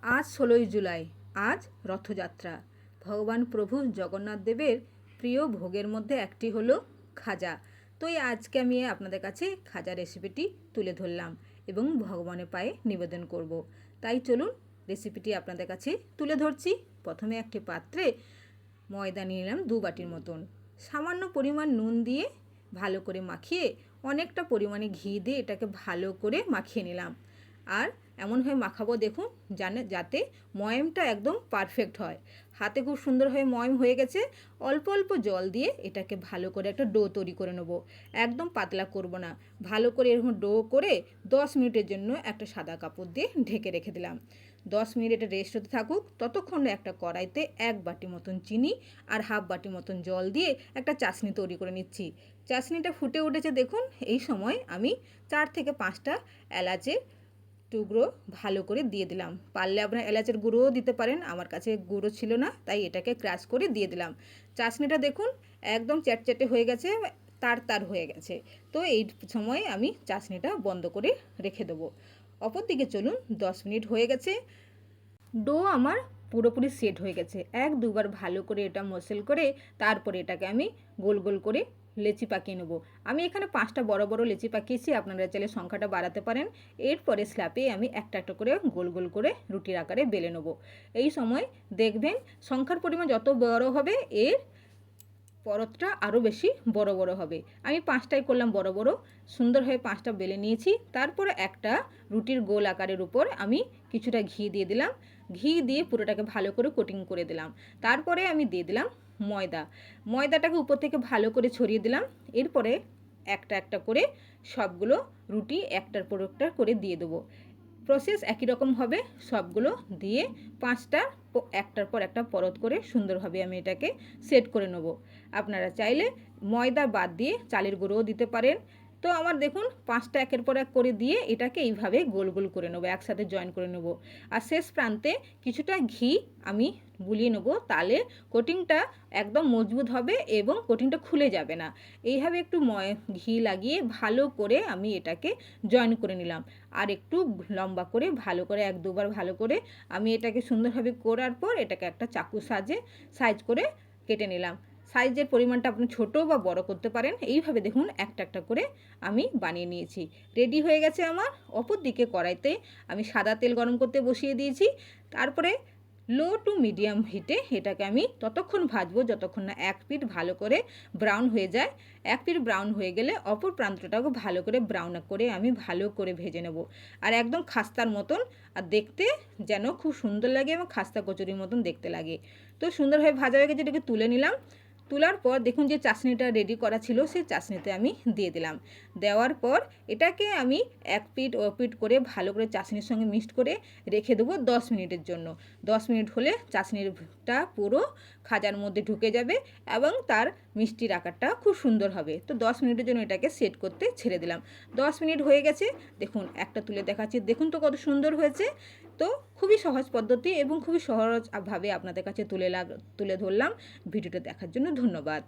আজ 16ই জুলাই। আজ রথযাত্রা। ভগবান প্রভু জগন্নাথ দেবের প্রিয় ভোগের মধ্যে একটি হলো খাজা। তো আজকে আমি আপনাদের কাছে খাজা রেসিপিটি তুলে ধরলাম এবং ভগবানের পায়ে নিবেদন করব। তাই চলুন রেসিপিটি আপনাদের কাছে তুলে ধরছি। প্রথমে একটি পাত্রে ময়দা নিয়ে নিলাম 2 বাটির মতন। সামান্য পরিমাণ নুন দিয়ে ভালো করে মাখিয়ে অনেকটা পরিমাণে ঘি দিয়ে এটাকে ভালো করে মাখিয়ে নিলাম। আর এমনভাবে মাখাবো দেখুন যাতে ময়মটা একদম পারফেক্ট হয়। হাতে খুব সুন্দরভাবে ময়ম হয়ে গেছে। অল্প অল্প জল দিয়ে এটাকে ভালো করে একটা ডো তৈরি করে নেব। একদম পাতলা করব না, ভালো করে এরকম ডো করে 10 মিনিটের জন্য একটা সাদা কাপড় দিয়ে ঢেকে রেখে দিলাম। 10 মিনিট এটা রেস্ট হতে থাকুক। ততক্ষণ একটা কড়াইতে 1 বাটি মতন চিনি আর হাফ বাটি মতন জল দিয়ে একটা চাশনি তৈরি করে নিচ্ছি। চাশনিটা ফুটে উঠেছে দেখুন। এই সময় আমি 4 থেকে 5টা এলাচের টুকরো ভালো করে দিয়ে দিলাম। পারলে আপনার এলাচের গুঁড়োও দিতে পারেন, আমার কাছে গুঁড়ো ছিল না তাই এটাকে ক্রাশ করে দিয়ে দিলাম। চাশনিটা দেখুন একদম চ্যাটচ্যাটে হয়ে গেছে, তার হয়ে গেছে। তো এই সময় আমি চাশনিটা বন্ধ করে রেখে দেবো। অপর দিকে চলুন, 10 মিনিট হয়ে গেছে। ডো আমার পুরোপুরি সেট হয়ে গেছে। 1-2 বার ভালো করে এটা মসেল করে তারপরে এটাকে আমি গোল গোল করে লেচি পাকিয়ে নেব। আমি এখানে 5টা বড় বড় লেচি পাকিয়েছি, আপনারা চাইলে সংখ্যাটা বাড়াতে পারেন। এরপরে স্ল্যাপে আমি একটা একটা করে গোল গোল করে রুটির আকারে বেলে নেব। এই সময় দেখবেন সংখ্যার পরিমাণ যত বড় হবে এর পরতটা আরও বেশি বড় বড় হবে। আমি 5টাই করলাম বড় বড়। সুন্দরভাবে 5টা বেলে নিয়েছি। তারপরে একটা রুটির গোল আকারের উপর আমি কিছুটা ঘি দিয়ে দিলাম। ঘি দিয়ে পুরোটাকে ভালো করে কোটিং করে দিলাম। তারপরে আমি দিয়ে দিলাম ময়দাটাকে উপর থেকে ভালো করে ছড়িয়ে দিলাম। এরপরে একটা একটা করে সবগুলো রুটি একটার পর একটা করে দিয়ে দেবো। প্রসেস একই রকম হবে। সবগুলো দিয়ে 5টা একটার পর একটা পরত করে সুন্দরভাবে আমি এটাকে সেট করে নেব। আপনারা চাইলে ময়দা বাদ দিয়ে চালের গুঁড়োও দিতে পারেন। তো আমার দেখুন 5টা একের পর এক করে দিয়ে এটাকে এইভাবে গোল গোল করে নেবো, একসাথে জয়েন করে নেব। আর শেষ প্রান্তে কিছুটা ঘি আমি বুলিয়ে নেব, তাহলে কোটিংটা একদম মজবুত হবে এবং কোটিংটা খুলে যাবে না। এইভাবে একটু ঘি লাগিয়ে ভালো করে আমি এটাকে জয়েন করে নিলাম। আর একটু লম্বা করে ভালো করে 1-2 বার ভালো করে আমি এটাকে সুন্দরভাবে করার পর এটাকে একটা চাকু সাইজ করে কেটে নিলাম। সাইজের পরিমাণটা আপনি ছোটো বা বড় করতে পারেন। এইভাবে দেখুন একটা একটা করে আমি বানিয়ে নিয়েছি। রেডি হয়ে গেছে আমার। অপর দিকে কড়াইতে আমি সাদা তেল গরম করতে বসিয়ে দিয়েছি। তারপরে লো টু মিডিয়াম হিটে এটাকে আমি ততক্ষণ ভাজবো যতক্ষণ না এক পিঠ ভালো করে ব্রাউন হয়ে যায়। এক পিঠ ব্রাউন হয়ে গেলে অপর প্রান্তটাকে ভালো করে ব্রাউন করে আমি ভালো করে ভেজে নেব। আর একদম খাস্তার মতন, আর দেখতে যেন খুব সুন্দর লাগে এবং খাস্তা কচুরির মতন দেখতে লাগে। তো সুন্দরভাবে ভাজা হয়ে গেছে, এটাকে তুলে নিলাম। তোলার পর দেখুন যে চাশনিটা রেডি করা ছিল সেই চাশনিতে আমি দিয়ে দিলাম। দেওয়ার পর এটাকে আমি এক পিঠ ও পিঠ করে ভালো করে চাশনির সঙ্গে মিক্সড করে রেখে দেবো 10 মিনিটের জন্য। 10 মিনিট হলে চাশনিটা পুরো খাজার মধ্যে ঢুকে যাবে এবং তার মিষ্টির আকারটা খুব সুন্দর হবে। তো 10 মিনিটের জন্য এটাকে সেট করতে ছেড়ে দিলাম। 10 মিনিট হয়ে গেছে, দেখুন একটা তুলে দেখাচ্ছি। দেখুন তো কত সুন্দর হয়েছে। তো খুবই সহজ পদ্ধতি এবং খুবই সহজভাবে আপনাদের কাছে তুলে ধরলাম। ভিডিওটা দেখার জন্য ধন্যবাদ।